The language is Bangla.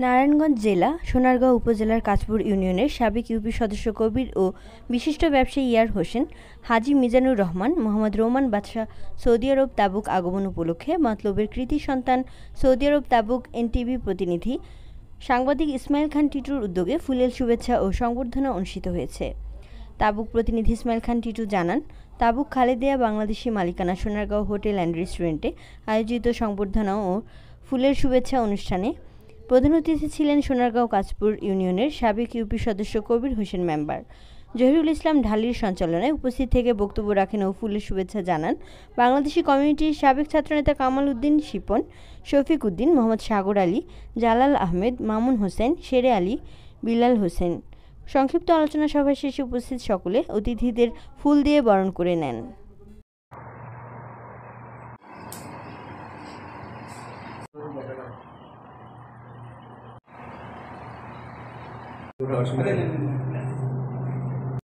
নারায়ণগঞ্জ জেলা সোনারগাঁও উপজেলার কাঁচপুর ইউনিয়নের সাবেক ইউপি সদস্য কবির ও বিশিষ্ট ব্যবসায়ী ইয়ার হোসেন, হাজী মিজানুর রহমান, মোহাম্মদ রোমান বাদশাহ সৌদি আরব তাবুক আগমন উপলক্ষে মতলবের কৃতি সন্তান সৌদি আরব তাবুক এনটিভি প্রতিনিধি সাংবাদিক ইসমাইল খান টিটুর উদ্যোগে ফুলেল শুভেচ্ছা ও সংবর্ধনা অনুষ্ঠিত হয়েছে। তাবুক প্রতিনিধি ইসমাইল খান টিটু জানান, তাবুক খালেদিয়া বাংলাদেশি মালিকানা সোনারগাঁও হোটেল অ্যান্ড রেস্টুরেন্টে আয়োজিত সংবর্ধনা ও ফুলের শুভেচ্ছা অনুষ্ঠানে প্রধান অতিথি ছিলেন সোনারগাঁও কাঁচপুর ইউনিয়নের সাবেক ইউপি সদস্য কবির হোসেন মেম্বার। জহিরুল ইসলাম ঢালির সঞ্চালনায় উপস্থিত থেকে বক্তব্য রাখেন ও ফুলের শুভেচ্ছা জানান বাংলাদেশি কমিউনিটির সাবেক ছাত্রনেতা কামাল উদ্দিন শিপন, শফিক উদ্দিন, মোহাম্মদ সাগর আলী, জালাল আহমেদ, মামুন হোসেন, শেরে আলী, বিলাল হোসেন। সংক্ষিপ্ত আলোচনা সভা শেষে উপস্থিত সকলে অতিথিদের ফুল দিয়ে বরণ করে নেন। Udah,